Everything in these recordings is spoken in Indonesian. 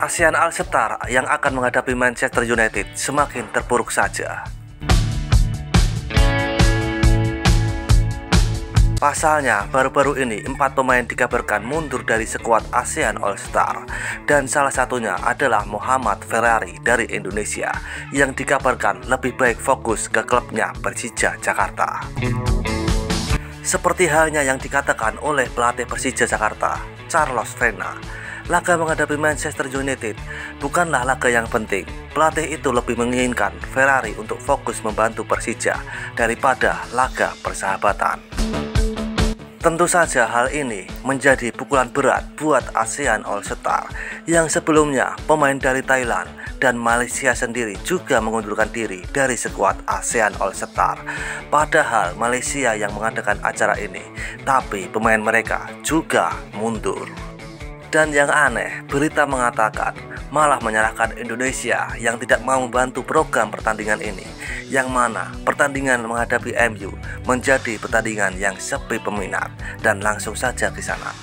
ASEAN All-Star yang akan menghadapi Manchester United semakin terpuruk saja. Pasalnya, baru-baru ini 4 pemain dikabarkan mundur dari skuad ASEAN All-Star, dan salah satunya adalah Muhammad Ferrari dari Indonesia yang dikabarkan lebih baik fokus ke klubnya Persija Jakarta. Seperti halnya yang dikatakan oleh pelatih Persija Jakarta, Carlos Vena, laga menghadapi Manchester United bukanlah laga yang penting. Pelatih itu lebih menginginkan Ferrari untuk fokus membantu Persija daripada laga persahabatan. Tentu saja hal ini menjadi pukulan berat buat ASEAN All-Star yang sebelumnya pemain dari Thailand dan Malaysia sendiri juga mengundurkan diri dari skuad ASEAN All-Star. Padahal Malaysia yang mengadakan acara ini, tapi pemain mereka juga mundur. Dan yang aneh, berita mengatakan malah menyalahkan Indonesia yang tidak mau membantu program pertandingan ini, yang mana pertandingan menghadapi MU menjadi pertandingan yang sepi peminat dan langsung saja ke sana.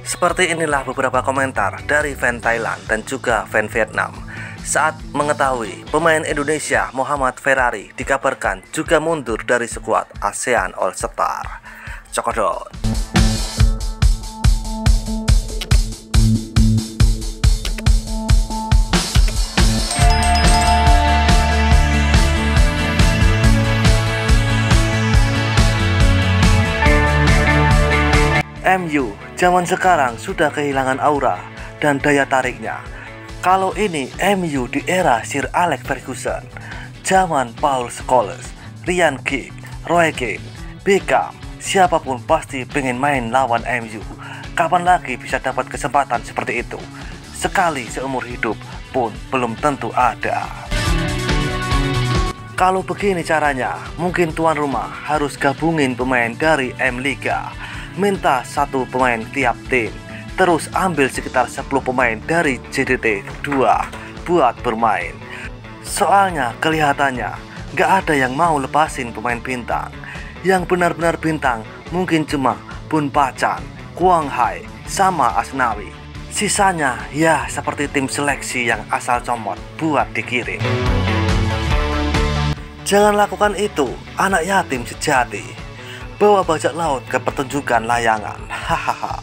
Seperti inilah beberapa komentar dari fan Thailand dan juga fan Vietnam saat mengetahui pemain Indonesia Muhammad Ferrari dikabarkan juga mundur dari skuad ASEAN All-Star. Cokodot. MU zaman sekarang sudah kehilangan aura dan daya tariknya. Kalau ini MU di era Sir Alex Ferguson, zaman Paul Scholes, Ryan Giggs, Roy Keane, Beckham, siapapun pasti pengen main lawan MU. Kapan lagi bisa dapat kesempatan seperti itu? Sekali seumur hidup pun belum tentu ada. Kalau begini caranya, mungkin tuan rumah harus gabungin pemain dari M-Liga. Minta 1 pemain tiap tim, terus ambil sekitar 10 pemain dari JDT 2 buat bermain. Soalnya kelihatannya gak ada yang mau lepasin pemain bintang. Yang benar-benar bintang mungkin cuma Bun Pacan, Quang Hai, sama Asnawi. Sisanya ya seperti tim seleksi yang asal comot buat dikirim. Jangan lakukan itu, anak yatim sejati. Bawa bajak laut ke pertunjukan layangan. Hahaha.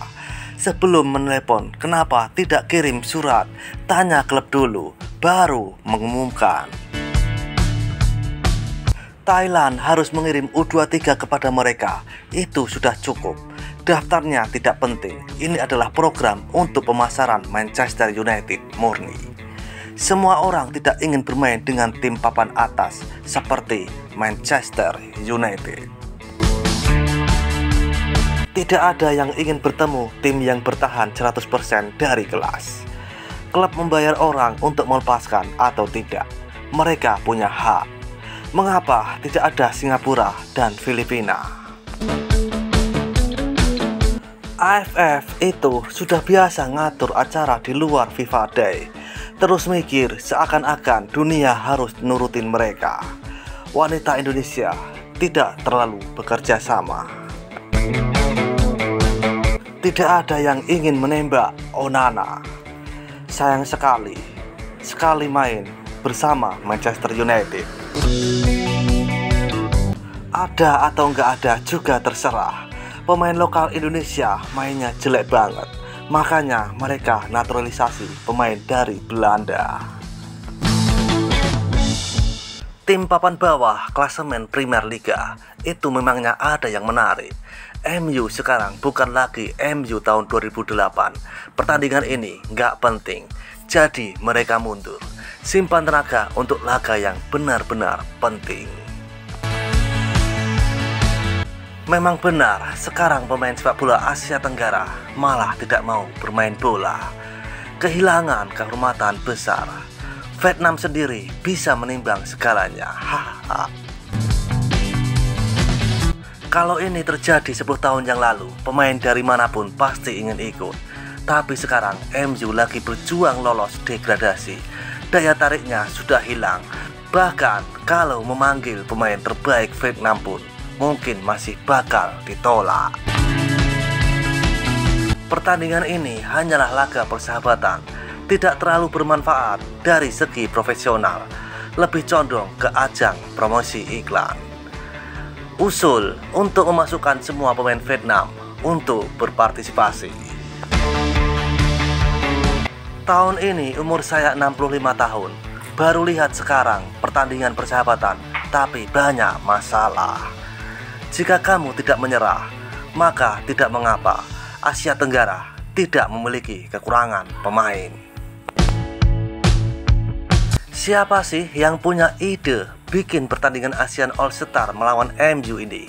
Sebelum menelepon, kenapa tidak kirim surat? Tanya klub dulu, baru mengumumkan. Thailand harus mengirim U23 kepada mereka. Itu sudah cukup. Daftarnya tidak penting. Ini adalah program untuk pemasaran Manchester United murni. Semua orang tidak ingin bermain dengan tim papan atas seperti Manchester United. Tidak ada yang ingin bertemu tim yang bertahan 100% dari kelas. Klub membayar orang untuk melepaskan atau tidak. Mereka punya hak. Mengapa tidak ada Singapura dan Filipina? AFF itu sudah biasa ngatur acara di luar FIFA Day. Terus mikir seakan-akan dunia harus nurutin mereka. Wanita Indonesia tidak terlalu bekerja sama. Tidak ada yang ingin menembak Onana. Sayang sekali main bersama Manchester United. Ada atau nggak ada juga terserah. Pemain lokal Indonesia mainnya jelek banget. Makanya mereka naturalisasi pemain dari Belanda. Tim papan bawah klasemen Premier Liga itu memangnya ada yang menarik. MU sekarang bukan lagi MU tahun 2008. Pertandingan ini nggak penting, jadi mereka mundur. Simpan tenaga untuk laga yang benar-benar penting. Memang benar, sekarang pemain sepak bola Asia Tenggara malah tidak mau bermain bola. Kehilangan kehormatan besar. Vietnam sendiri bisa menimbang segalanya. Haha. Kalau ini terjadi 10 tahun yang lalu, pemain dari manapun pasti ingin ikut. Tapi sekarang MU lagi berjuang lolos degradasi. Daya tariknya sudah hilang. Bahkan kalau memanggil pemain terbaik Vietnam pun mungkin masih bakal ditolak. Pertandingan ini hanyalah laga persahabatan. tidak terlalu bermanfaat dari segi profesional, lebih condong ke ajang promosi iklan. Usul untuk memasukkan semua pemain Vietnam untuk berpartisipasi. Tahun ini umur saya 65 tahun. Baru lihat sekarang pertandingan persahabatan, tapi banyak masalah. Jika kamu tidak menyerah, maka tidak mengapa Asia Tenggara tidak memiliki kekurangan pemain. Siapa sih yang punya ide bikin pertandingan ASEAN All Star melawan MU ini?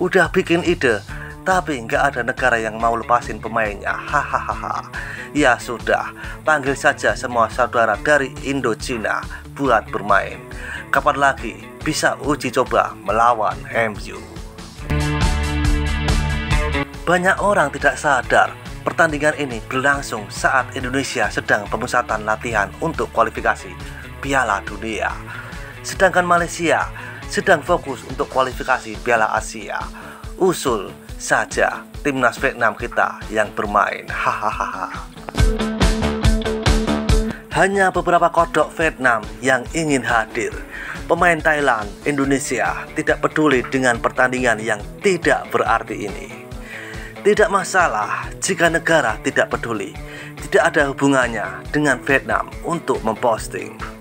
Udah bikin ide, tapi nggak ada negara yang mau lepasin pemainnya. Hahaha. Ya sudah, panggil saja semua saudara dari Indochina buat bermain. Kapan lagi bisa uji coba melawan MU? Banyak orang tidak sadar pertandingan ini berlangsung saat Indonesia sedang pemusatan latihan untuk kualifikasi Piala Dunia, sedangkan Malaysia sedang fokus untuk kualifikasi Piala Asia. Usul saja timnas Vietnam kita yang bermain. Hahaha. Hanya beberapa kodok Vietnam yang ingin hadir. Pemain Thailand, Indonesia tidak peduli dengan pertandingan yang tidak berarti ini. Tidak masalah jika negara tidak peduli. Tidak ada hubungannya dengan Vietnam untuk memposting.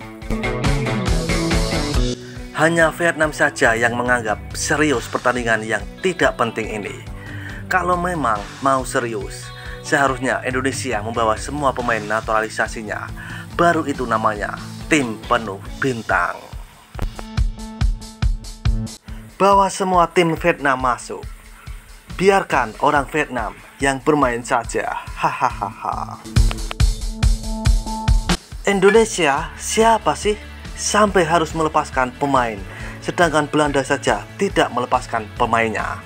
Hanya Vietnam saja yang menganggap serius pertandingan yang tidak penting ini. Kalau memang mau serius, seharusnya Indonesia membawa semua pemain naturalisasinya. Baru itu namanya tim penuh bintang. Bawa semua tim Vietnam masuk. Biarkan orang Vietnam yang bermain saja. Hahaha. Indonesia siapa sih sampai harus melepaskan pemain, sedangkan Belanda saja tidak melepaskan pemainnya.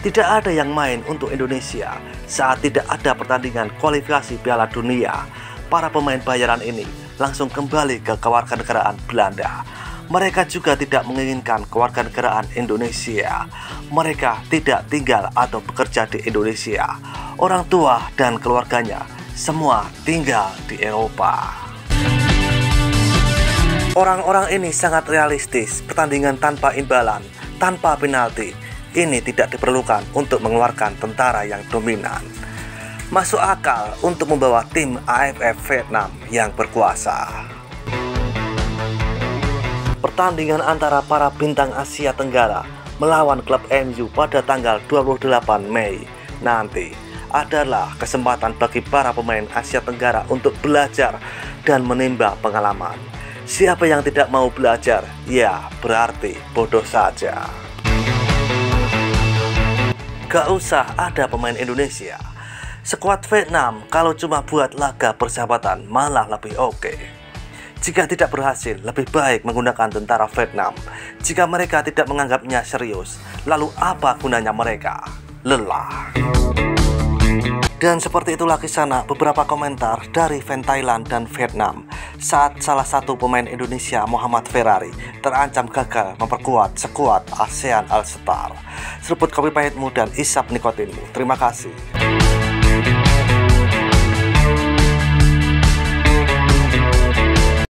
Tidak ada yang main untuk Indonesia saat tidak ada pertandingan kualifikasi Piala Dunia. Para pemain bayaran ini langsung kembali ke kewarganegaraan Belanda. Mereka juga tidak menginginkan kewarganegaraan Indonesia. Mereka tidak tinggal atau bekerja di Indonesia. Orang tua dan keluarganya semua tinggal di Eropa. Orang-orang ini sangat realistis. Pertandingan tanpa imbalan, tanpa penalti, ini tidak diperlukan untuk mengeluarkan tentara yang dominan. Masuk akal untuk membawa tim AFF Vietnam yang berkuasa. Pertandingan antara para bintang Asia Tenggara melawan klub MU pada tanggal 28 Mei nanti adalah kesempatan bagi para pemain Asia Tenggara untuk belajar dan menimba pengalaman. Siapa yang tidak mau belajar, ya berarti bodoh saja. Gak usah ada pemain Indonesia. Skuad Vietnam kalau cuma buat laga persahabatan malah lebih oke. Jika tidak berhasil, lebih baik menggunakan tentara Vietnam. Jika mereka tidak menganggapnya serius, lalu apa gunanya mereka? Lelah. Dan seperti itulah kisah beberapa komentar dari fan Thailand dan Vietnam saat salah satu pemain Indonesia, Muhammad Ferrari, terancam gagal memperkuat skuad ASEAN All Star. Seruput kopi pahitmu dan isap nikotinmu. Terima kasih.